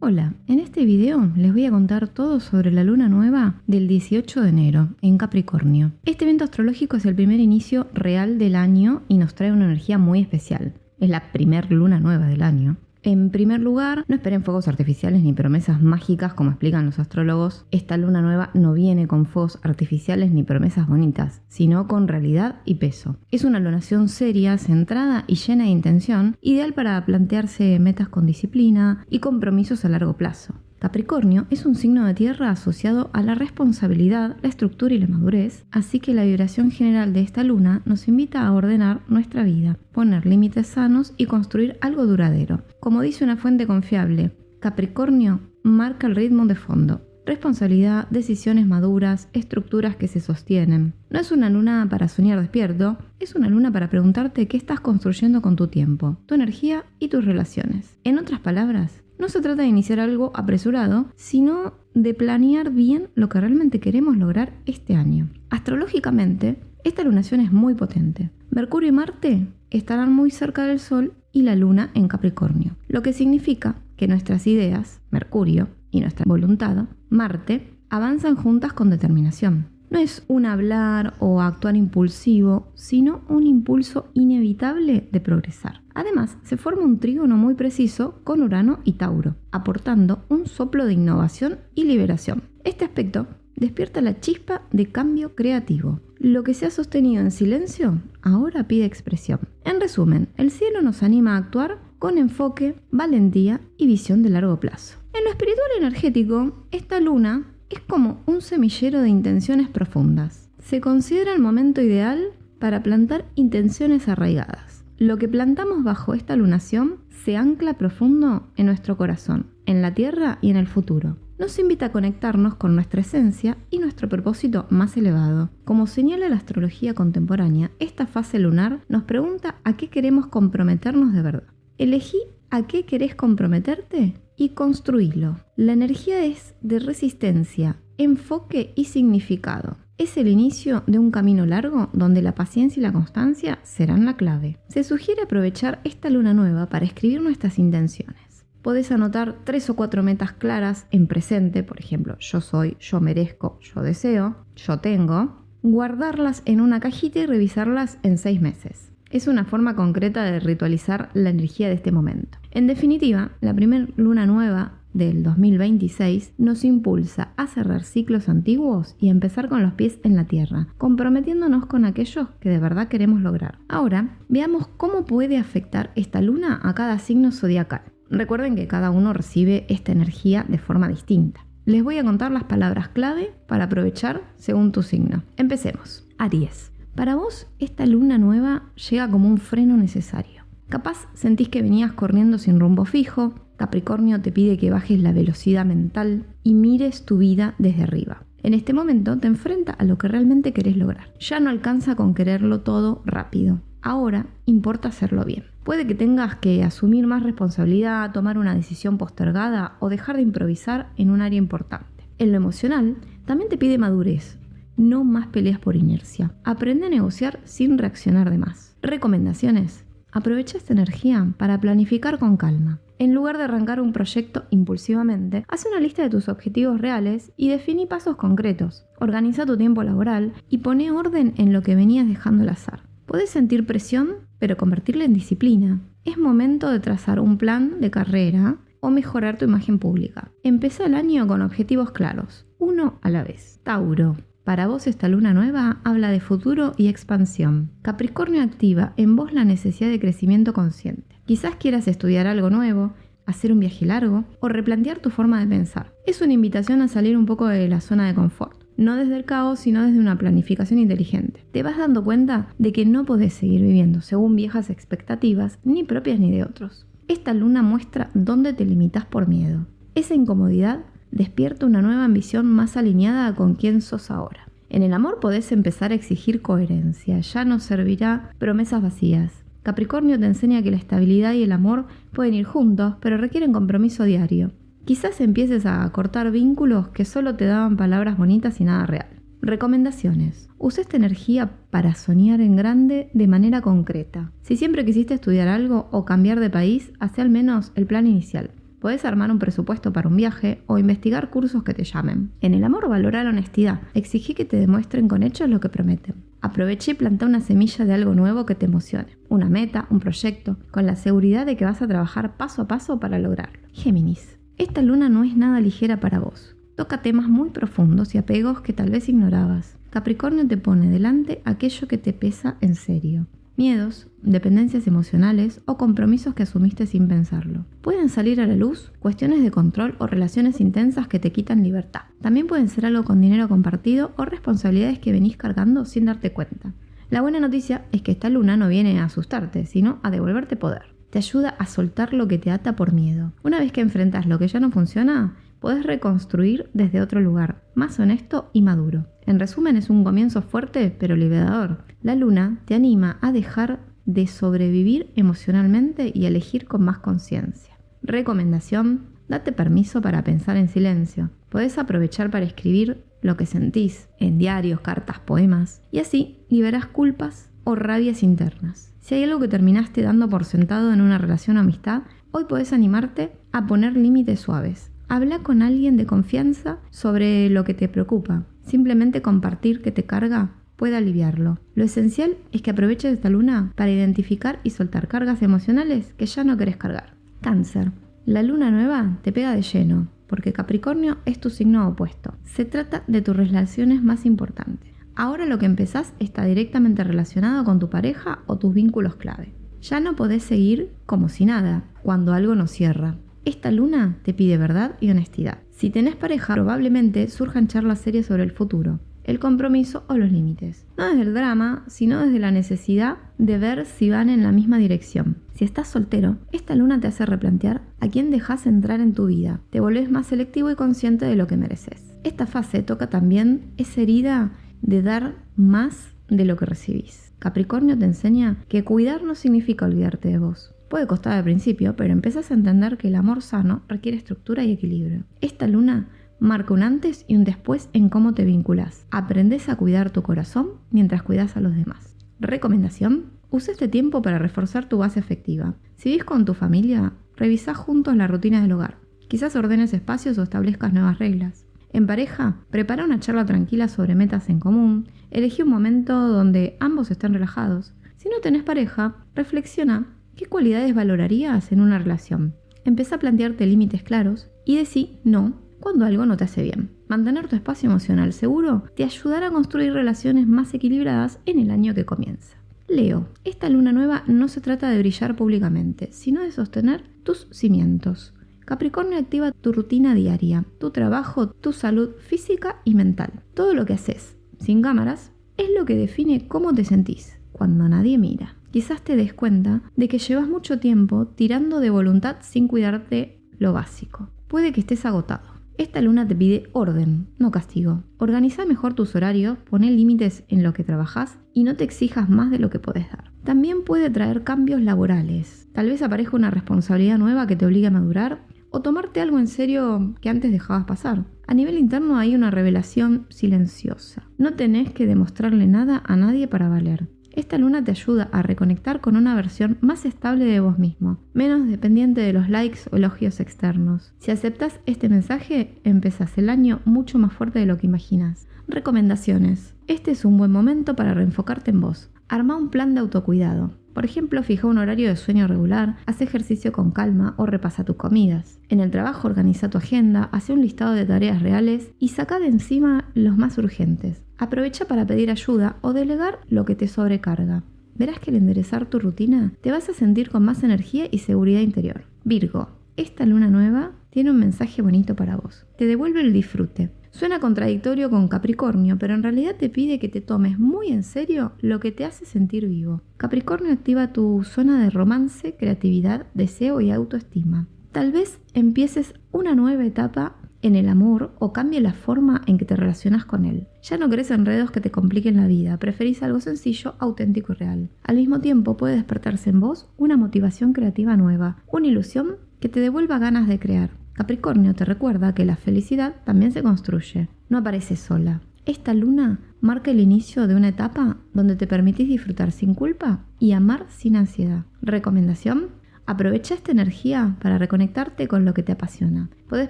Hola, en este video les voy a contar todo sobre la luna nueva del 18 de enero en Capricornio. Este evento astrológico es el primer inicio real del año y nos trae una energía muy especial. Es la primer luna nueva del año. En primer lugar, no esperen fuegos artificiales ni promesas mágicas como explican los astrólogos. Esta luna nueva no viene con fuegos artificiales ni promesas bonitas, sino con realidad y peso. Es una lunación seria, centrada y llena de intención, ideal para plantearse metas con disciplina y compromisos a largo plazo. Capricornio es un signo de tierra asociado a la responsabilidad, la estructura y la madurez, así que la vibración general de esta luna nos invita a ordenar nuestra vida, poner límites sanos y construir algo duradero. Como dice una fuente confiable, Capricornio marca el ritmo de fondo. Responsabilidad, decisiones maduras, estructuras que se sostienen. No es una luna para soñar despierto, es una luna para preguntarte qué estás construyendo con tu tiempo, tu energía y tus relaciones. En otras palabras, no se trata de iniciar algo apresurado, sino de planear bien lo que realmente queremos lograr este año. Astrológicamente, esta lunación es muy potente. Mercurio y Marte estarán muy cerca del Sol y la Luna en Capricornio, lo que significa que nuestras ideas, Mercurio, y nuestra voluntad, Marte, avanzan juntas con determinación. No es un hablar o actuar impulsivo, sino un impulso inevitable de progresar. Además, se forma un trígono muy preciso con Urano y Tauro, aportando un soplo de innovación y liberación. Este aspecto despierta la chispa de cambio creativo. Lo que se ha sostenido en silencio, ahora pide expresión. En resumen, el cielo nos anima a actuar con enfoque, valentía y visión de largo plazo. En lo espiritual y energético, esta luna es como un semillero de intenciones profundas. Se considera el momento ideal para plantar intenciones arraigadas. Lo que plantamos bajo esta lunación se ancla profundo en nuestro corazón, en la tierra y en el futuro. Nos invita a conectarnos con nuestra esencia y nuestro propósito más elevado. Como señala la astrología contemporánea, esta fase lunar nos pregunta a qué queremos comprometernos de verdad. Elegí a qué querés comprometerte y construílo. La energía es de resistencia, enfoque y significado. Es el inicio de un camino largo donde la paciencia y la constancia serán la clave. Se sugiere aprovechar esta luna nueva para escribir nuestras intenciones. Podés anotar 3 o 4 metas claras en presente, por ejemplo, yo soy, yo merezco, yo deseo, yo tengo. Guardarlas en una cajita y revisarlas en 6 meses. Es una forma concreta de ritualizar la energía de este momento. En definitiva, la primera luna nueva del 2026 nos impulsa a cerrar ciclos antiguos y empezar con los pies en la tierra, comprometiéndonos con aquellos que de verdad queremos lograr. Ahora, veamos cómo puede afectar esta luna a cada signo zodiacal. Recuerden que cada uno recibe esta energía de forma distinta. Les voy a contar las palabras clave para aprovechar según tu signo. Empecemos. Aries. Para vos, esta luna nueva llega como un freno necesario. Capaz sentís que venías corriendo sin rumbo fijo. Capricornio te pide que bajes la velocidad mental y mires tu vida desde arriba. En este momento te enfrenta a lo que realmente querés lograr. Ya no alcanza con quererlo todo rápido. Ahora importa hacerlo bien. Puede que tengas que asumir más responsabilidad, tomar una decisión postergada o dejar de improvisar en un área importante. En lo emocional, también te pide madurez. No más peleas por inercia. Aprende a negociar sin reaccionar de más. Recomendaciones. Aprovecha esta energía para planificar con calma. En lugar de arrancar un proyecto impulsivamente, haz una lista de tus objetivos reales y definí pasos concretos. Organiza tu tiempo laboral y pone orden en lo que venías dejando al azar. Podés sentir presión, pero convertirla en disciplina. Es momento de trazar un plan de carrera o mejorar tu imagen pública. Empezá el año con objetivos claros, uno a la vez. Tauro. Para vos esta luna nueva habla de futuro y expansión. Capricornio activa en vos la necesidad de crecimiento consciente. Quizás quieras estudiar algo nuevo, hacer un viaje largo o replantear tu forma de pensar. Es una invitación a salir un poco de la zona de confort. No desde el caos, sino desde una planificación inteligente. Te vas dando cuenta de que no podés seguir viviendo según viejas expectativas, ni propias ni de otros. Esta luna muestra dónde te limitas por miedo. Esa incomodidad despierta una nueva ambición más alineada con quién sos ahora. En el amor podés empezar a exigir coherencia, ya no servirá promesas vacías. Capricornio te enseña que la estabilidad y el amor pueden ir juntos, pero requieren compromiso diario. Quizás empieces a cortar vínculos que solo te daban palabras bonitas y nada real. Recomendaciones. Usa esta energía para soñar en grande de manera concreta. Si siempre quisiste estudiar algo o cambiar de país, haz al menos el plan inicial. Podés armar un presupuesto para un viaje o investigar cursos que te llamen. En el amor, valora la honestidad. Exigí que te demuestren con hechos lo que prometen. Aprovecha y planta una semilla de algo nuevo que te emocione. Una meta, un proyecto, con la seguridad de que vas a trabajar paso a paso para lograrlo. Géminis. Esta luna no es nada ligera para vos. Toca temas muy profundos y apegos que tal vez ignorabas. Capricornio te pone delante aquello que te pesa en serio. Miedos, dependencias emocionales o compromisos que asumiste sin pensarlo. Pueden salir a la luz cuestiones de control o relaciones intensas que te quitan libertad. También pueden ser algo con dinero compartido o responsabilidades que venís cargando sin darte cuenta. La buena noticia es que esta luna no viene a asustarte, sino a devolverte poder. Te ayuda a soltar lo que te ata por miedo. Una vez que enfrentas lo que ya no funciona, podés reconstruir desde otro lugar, más honesto y maduro. En resumen, es un comienzo fuerte pero liberador. La luna te anima a dejar de sobrevivir emocionalmente y a elegir con más conciencia. Recomendación: date permiso para pensar en silencio. Podés aprovechar para escribir lo que sentís en diarios, cartas, poemas, y así liberás culpas o rabias internas. Si hay algo que terminaste dando por sentado en una relación o amistad, hoy podés animarte a poner límites suaves. Habla con alguien de confianza sobre lo que te preocupa. Simplemente compartir que te carga puede aliviarlo. Lo esencial es que aproveches esta luna para identificar y soltar cargas emocionales que ya no querés cargar. Cáncer. La luna nueva te pega de lleno, porque Capricornio es tu signo opuesto. Se trata de tus relaciones más importantes. Ahora lo que empezás está directamente relacionado con tu pareja o tus vínculos clave. Ya no podés seguir como si nada, cuando algo no cierra. Esta luna te pide verdad y honestidad. Si tenés pareja, probablemente surjan charlas serias sobre el futuro, el compromiso o los límites. No desde el drama, sino desde la necesidad de ver si van en la misma dirección. Si estás soltero, esta luna te hace replantear a quién dejás entrar en tu vida. Te volvés más selectivo y consciente de lo que mereces. Esta fase toca también esa herida de dar más de lo que recibís. Capricornio te enseña que cuidar no significa olvidarte de vos. Puede costar al principio, pero empezás a entender que el amor sano requiere estructura y equilibrio. Esta luna marca un antes y un después en cómo te vinculás. Aprendés a cuidar tu corazón mientras cuidás a los demás. Recomendación: usa este tiempo para reforzar tu base afectiva. Si vivís con tu familia, revisá juntos la rutina del hogar. Quizás ordenes espacios o establezcas nuevas reglas. En pareja, prepara una charla tranquila sobre metas en común. Elegí un momento donde ambos estén relajados. Si no tenés pareja, reflexiona ¿qué cualidades valorarías en una relación? Empezá a plantearte límites claros y decí no cuando algo no te hace bien. Mantener tu espacio emocional seguro te ayudará a construir relaciones más equilibradas en el año que comienza. Leo, esta luna nueva no se trata de brillar públicamente, sino de sostener tus cimientos. Capricornio activa tu rutina diaria, tu trabajo, tu salud física y mental. Todo lo que haces sin cámaras es lo que define cómo te sentís cuando nadie mira. Quizás te des cuenta de que llevas mucho tiempo tirando de voluntad sin cuidarte lo básico. Puede que estés agotado. Esta luna te pide orden, no castigo. Organiza mejor tus horarios, poné límites en lo que trabajás y no te exijas más de lo que podés dar. También puede traer cambios laborales. Tal vez aparezca una responsabilidad nueva que te obligue a madurar o tomarte algo en serio que antes dejabas pasar. A nivel interno hay una revelación silenciosa. No tenés que demostrarle nada a nadie para valer. Esta luna te ayuda a reconectar con una versión más estable de vos mismo, menos dependiente de los likes o elogios externos. Si aceptas este mensaje, empezás el año mucho más fuerte de lo que imaginas. Recomendaciones. Este es un buen momento para reenfocarte en vos. Arma un plan de autocuidado. Por ejemplo, fija un horario de sueño regular, haz ejercicio con calma o repasa tus comidas. En el trabajo organiza tu agenda, hace un listado de tareas reales y saca de encima los más urgentes. Aprovecha para pedir ayuda o delegar lo que te sobrecarga. Verás que al enderezar tu rutina te vas a sentir con más energía y seguridad interior. Virgo, esta luna nueva tiene un mensaje bonito para vos. Te devuelve el disfrute. Suena contradictorio con Capricornio, pero en realidad te pide que te tomes muy en serio lo que te hace sentir vivo. Capricornio activa tu zona de romance, creatividad, deseo y autoestima. Tal vez empieces una nueva etapa en el amor o cambie la forma en que te relacionas con él. Ya no querés enredos que te compliquen la vida, preferís algo sencillo, auténtico y real. Al mismo tiempo puede despertarse en vos una motivación creativa nueva, una ilusión que te devuelva ganas de crear. Capricornio te recuerda que la felicidad también se construye, no aparece sola. Esta luna marca el inicio de una etapa donde te permitís disfrutar sin culpa y amar sin ansiedad. Recomendación: Aprovecha esta energía para reconectarte con lo que te apasiona. Podés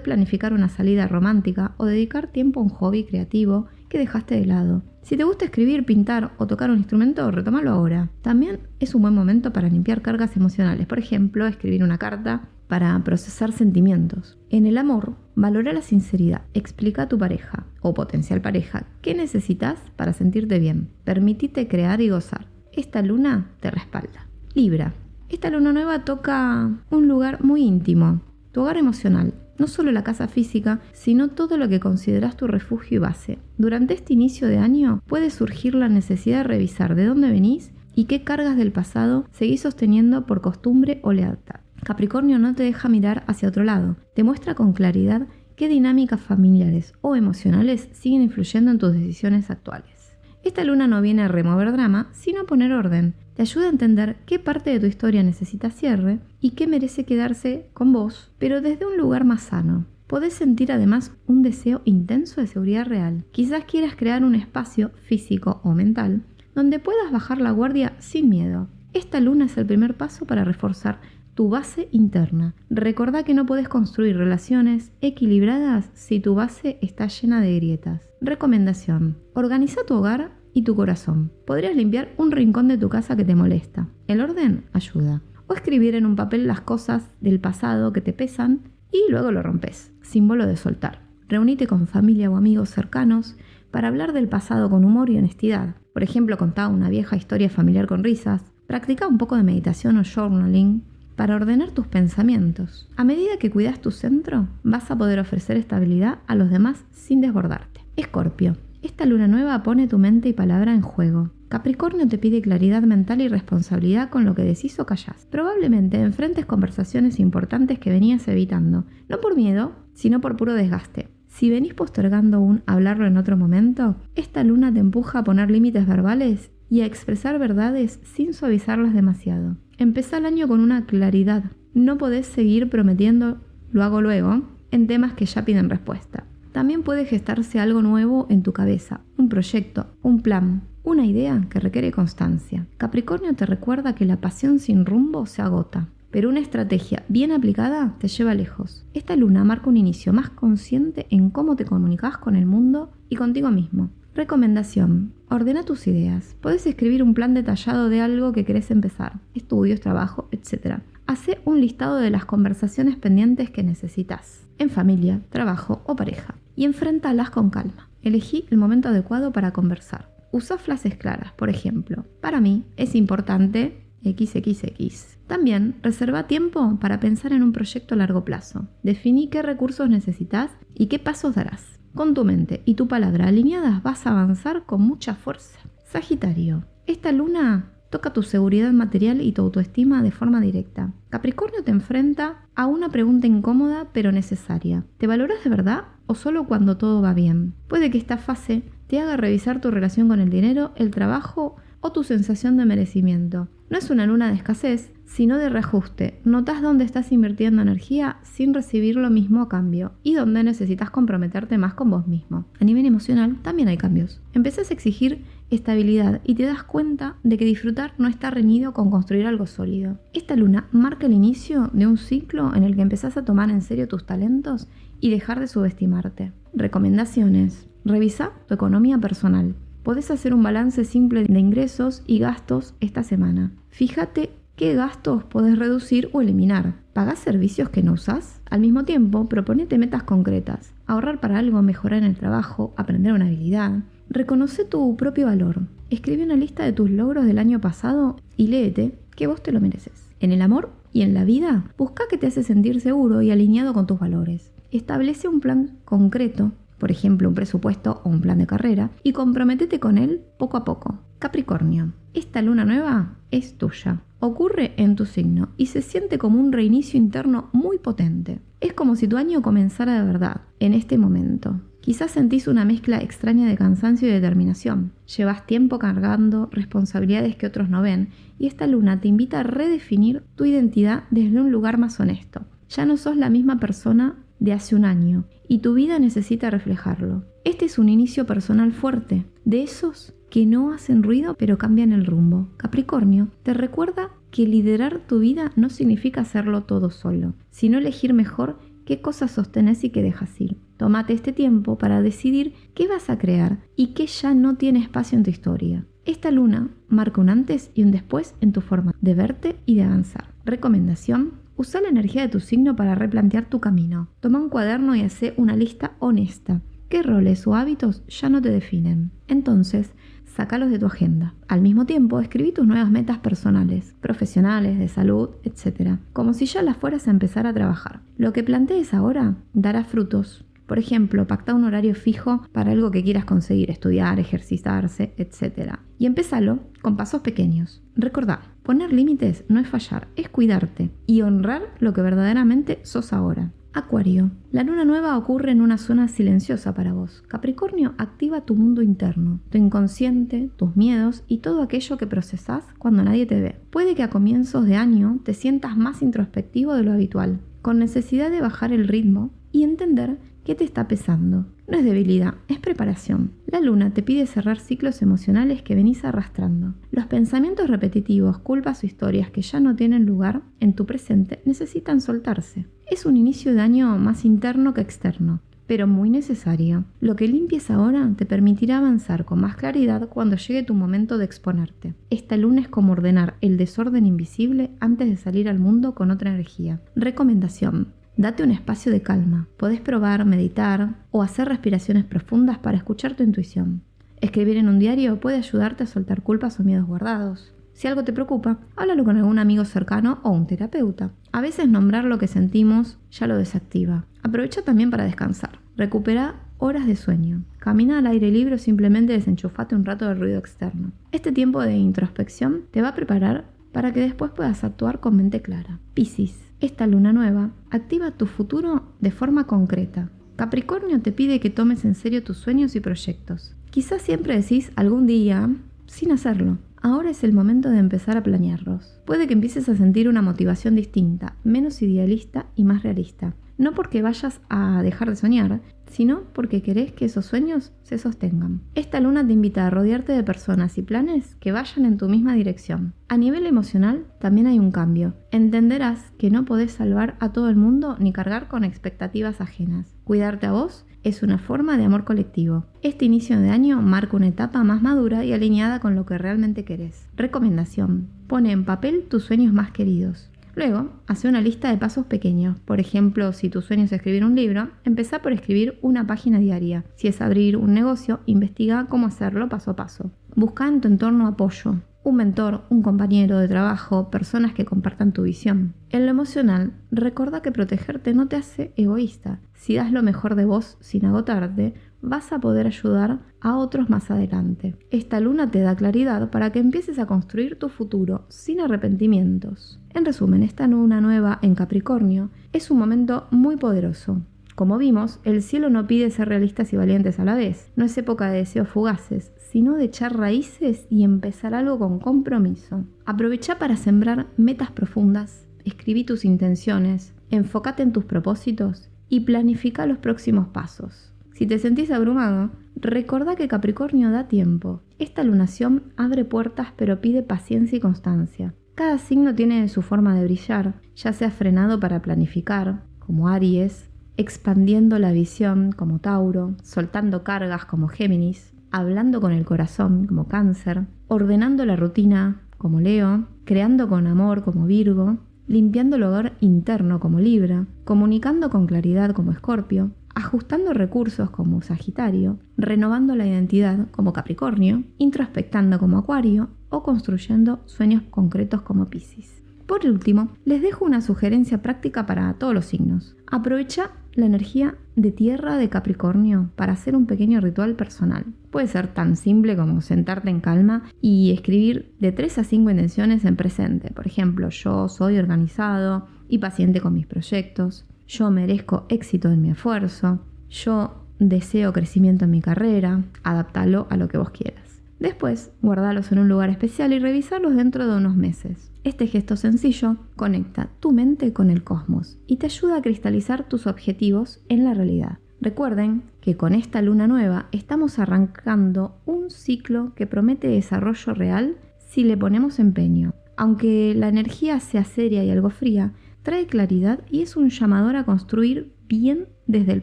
planificar una salida romántica o dedicar tiempo a un hobby creativo que dejaste de lado. Si te gusta escribir, pintar o tocar un instrumento, retómalo ahora. También es un buen momento para limpiar cargas emocionales. Por ejemplo, escribir una carta para procesar sentimientos. En el amor, valora la sinceridad. Explica a tu pareja o potencial pareja qué necesitas para sentirte bien. Permitite crear y gozar. Esta luna te respalda. Libra. Esta luna nueva toca un lugar muy íntimo, tu hogar emocional. No solo la casa física, sino todo lo que consideras tu refugio y base. Durante este inicio de año puede surgir la necesidad de revisar de dónde venís y qué cargas del pasado seguís sosteniendo por costumbre o lealtad. Capricornio no te deja mirar hacia otro lado, te muestra con claridad qué dinámicas familiares o emocionales siguen influyendo en tus decisiones actuales. Esta luna no viene a remover drama, sino a poner orden. Te ayuda a entender qué parte de tu historia necesita cierre y qué merece quedarse con vos, pero desde un lugar más sano. Podés sentir además un deseo intenso de seguridad real. Quizás quieras crear un espacio físico o mental donde puedas bajar la guardia sin miedo. Esta luna es el primer paso para reforzar tu base interna. Recordá que no podés construir relaciones equilibradas si tu base está llena de grietas. Recomendación: organiza tu hogar y tu corazón. Podrías limpiar un rincón de tu casa que te molesta. El orden ayuda. O escribir en un papel las cosas del pasado que te pesan y luego lo rompes. Símbolo de soltar. Reunite con familia o amigos cercanos para hablar del pasado con humor y honestidad. Por ejemplo, contá una vieja historia familiar con risas. Practica un poco de meditación o journaling para ordenar tus pensamientos. A medida que cuidas tu centro, vas a poder ofrecer estabilidad a los demás sin desbordarte. Escorpio. Esta luna nueva pone tu mente y palabra en juego. Capricornio te pide claridad mental y responsabilidad con lo que decís o callás. Probablemente enfrentes conversaciones importantes que venías evitando, no por miedo, sino por puro desgaste. Si venís postergando un hablarlo en otro momento, esta luna te empuja a poner límites verbales y a expresar verdades sin suavizarlas demasiado. Empezá el año con una claridad. No podés seguir prometiendo lo hago luego en temas que ya piden respuesta. También puede gestarse algo nuevo en tu cabeza, un proyecto, un plan, una idea que requiere constancia. Capricornio te recuerda que la pasión sin rumbo se agota, pero una estrategia bien aplicada te lleva lejos. Esta luna marca un inicio más consciente en cómo te comunicas con el mundo y contigo mismo. Recomendación: ordena tus ideas. Podés escribir un plan detallado de algo que querés empezar, estudios, trabajo, etc. Hacé un listado de las conversaciones pendientes que necesitas, en familia, trabajo o pareja, y enfréntalas con calma. Elegí el momento adecuado para conversar. Usa frases claras, por ejemplo: para mí es importante XXX. También reserva tiempo para pensar en un proyecto a largo plazo. Definí qué recursos necesitas y qué pasos darás. Con tu mente y tu palabra alineadas vas a avanzar con mucha fuerza. Sagitario. Esta luna toca tu seguridad material y tu autoestima de forma directa. Capricornio te enfrenta a una pregunta incómoda pero necesaria. ¿Te valoras de verdad o solo cuando todo va bien? Puede que esta fase te haga revisar tu relación con el dinero, el trabajo o tu sensación de merecimiento. No es una luna de escasez, sino de reajuste. Notas dónde estás invirtiendo energía sin recibir lo mismo a cambio y dónde necesitas comprometerte más con vos mismo. A nivel emocional también hay cambios. Empezás a exigir estabilidad y te das cuenta de que disfrutar no está reñido con construir algo sólido. Esta luna marca el inicio de un ciclo en el que empezás a tomar en serio tus talentos y dejar de subestimarte. Recomendaciones: revisa tu economía personal. Podés hacer un balance simple de ingresos y gastos esta semana. Fíjate qué gastos podés reducir o eliminar. ¿Pagás servicios que no usás? Al mismo tiempo, proponete metas concretas. Ahorrar para algo, mejorar en el trabajo, aprender una habilidad. Reconoce tu propio valor. Escribe una lista de tus logros del año pasado y léete que vos te lo mereces. En el amor y en la vida, busca que te hace sentir seguro y alineado con tus valores. Establece un plan concreto, por ejemplo, un presupuesto o un plan de carrera, y comprométete con él poco a poco. Capricornio. Esta luna nueva es tuya. Ocurre en tu signo y se siente como un reinicio interno muy potente. Es como si tu año comenzara de verdad, en este momento. Quizás sentís una mezcla extraña de cansancio y determinación. Llevas tiempo cargando responsabilidades que otros no ven y esta luna te invita a redefinir tu identidad desde un lugar más honesto. Ya no sos la misma persona de hace un año y tu vida necesita reflejarlo. Este es un inicio personal fuerte, de esos que no hacen ruido pero cambian el rumbo. Capricornio te recuerda que liderar tu vida no significa hacerlo todo solo, sino elegir mejor qué cosas sostenés y qué dejas ir. Tómate este tiempo para decidir qué vas a crear y qué ya no tiene espacio en tu historia. Esta luna marca un antes y un después en tu forma de verte y de avanzar. Recomendación: usa la energía de tu signo para replantear tu camino. Toma un cuaderno y haz una lista honesta. ¿Qué roles o hábitos ya no te definen? Entonces, sácalos de tu agenda. Al mismo tiempo, escribí tus nuevas metas personales, profesionales, de salud, etc. Como si ya las fueras a empezar a trabajar. Lo que plantees ahora dará frutos. Por ejemplo, pacta un horario fijo para algo que quieras conseguir, estudiar, ejercitarse, etc. Y empézalo con pasos pequeños. Recordá, poner límites no es fallar, es cuidarte y honrar lo que verdaderamente sos ahora. Acuario. La luna nueva ocurre en una zona silenciosa para vos. Capricornio activa tu mundo interno, tu inconsciente, tus miedos y todo aquello que procesás cuando nadie te ve. Puede que a comienzos de año te sientas más introspectivo de lo habitual, con necesidad de bajar el ritmo y entender qué te está pesando. No es debilidad, es preparación. La luna te pide cerrar ciclos emocionales que venís arrastrando. Los pensamientos repetitivos, culpas o historias que ya no tienen lugar en tu presente necesitan soltarse. Es un inicio de año más interno que externo, pero muy necesario. Lo que limpies ahora te permitirá avanzar con más claridad cuando llegue tu momento de exponerte. Esta luna es como ordenar el desorden invisible antes de salir al mundo con otra energía. Recomendación: date un espacio de calma. Podés probar, meditar o hacer respiraciones profundas para escuchar tu intuición. Escribir en un diario puede ayudarte a soltar culpas o miedos guardados. Si algo te preocupa, háblalo con algún amigo cercano o un terapeuta. A veces nombrar lo que sentimos ya lo desactiva. Aprovecha también para descansar. Recupera horas de sueño. Camina al aire libre o simplemente desenchufate un rato del ruido externo. Este tiempo de introspección te va a preparar para que después puedas actuar con mente clara. Piscis. Esta luna nueva activa tu futuro de forma concreta. Capricornio te pide que tomes en serio tus sueños y proyectos. Quizás siempre decís algún día sin hacerlo. Ahora es el momento de empezar a planearlos. Puede que empieces a sentir una motivación distinta, menos idealista y más realista. No porque vayas a dejar de soñar, sino porque querés que esos sueños se sostengan. Esta luna te invita a rodearte de personas y planes que vayan en tu misma dirección. A nivel emocional también hay un cambio. Entenderás que no podés salvar a todo el mundo ni cargar con expectativas ajenas. Cuidarte a vos es una forma de amor colectivo. Este inicio de año marca una etapa más madura y alineada con lo que realmente querés. Recomendación: pone en papel tus sueños más queridos. Luego, hace una lista de pasos pequeños. Por ejemplo, si tu sueño es escribir un libro, empezá por escribir una página diaria. Si es abrir un negocio, investiga cómo hacerlo paso a paso. Busca en tu entorno apoyo. Un mentor, un compañero de trabajo, personas que compartan tu visión. En lo emocional, recuerda que protegerte no te hace egoísta. Si das lo mejor de vos sin agotarte, vas a poder ayudar a otros más adelante. Esta luna te da claridad para que empieces a construir tu futuro sin arrepentimientos. En resumen, esta luna nueva en Capricornio es un momento muy poderoso. Como vimos, el cielo no pide ser realistas y valientes a la vez. No es época de deseos fugaces, sino de echar raíces y empezar algo con compromiso. Aprovecha para sembrar metas profundas, escribí tus intenciones, enfócate en tus propósitos y planifica los próximos pasos. Si te sentís abrumado, recordá que Capricornio da tiempo. Esta lunación abre puertas pero pide paciencia y constancia. Cada signo tiene su forma de brillar, ya sea frenado para planificar, como Aries, expandiendo la visión, como Tauro, soltando cargas, como Géminis, hablando con el corazón, como Cáncer, ordenando la rutina, como Leo, creando con amor, como Virgo, limpiando el hogar interno, como Libra, comunicando con claridad, como Escorpio, ajustando recursos, como Sagitario, renovando la identidad, como Capricornio, introspectando, como Acuario, o construyendo sueños concretos, como Piscis. Por último, les dejo una sugerencia práctica para todos los signos. Aprovecha la energía de tierra de Capricornio para hacer un pequeño ritual personal. Puede ser tan simple como sentarte en calma y escribir de 3 a 5 intenciones en presente. Por ejemplo, yo soy organizado y paciente con mis proyectos. Yo merezco éxito en mi esfuerzo. Yo deseo crecimiento en mi carrera. Adáptalo a lo que vos quieras. Después, guardalos en un lugar especial y revisarlos dentro de unos meses. Este gesto sencillo conecta tu mente con el cosmos y te ayuda a cristalizar tus objetivos en la realidad. Recuerden que con esta luna nueva estamos arrancando un ciclo que promete desarrollo real si le ponemos empeño. Aunque la energía sea seria y algo fría, trae claridad y es un llamador a construir bien desde el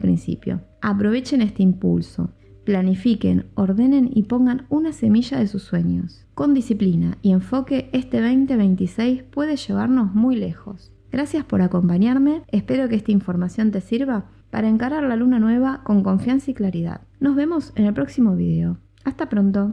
principio. Aprovechen este impulso, planifiquen, ordenen y pongan una semilla de sus sueños. Con disciplina y enfoque, este 2026 puede llevarnos muy lejos. Gracias por acompañarme, espero que esta información te sirva para encarar la luna nueva con confianza y claridad. Nos vemos en el próximo video. Hasta pronto.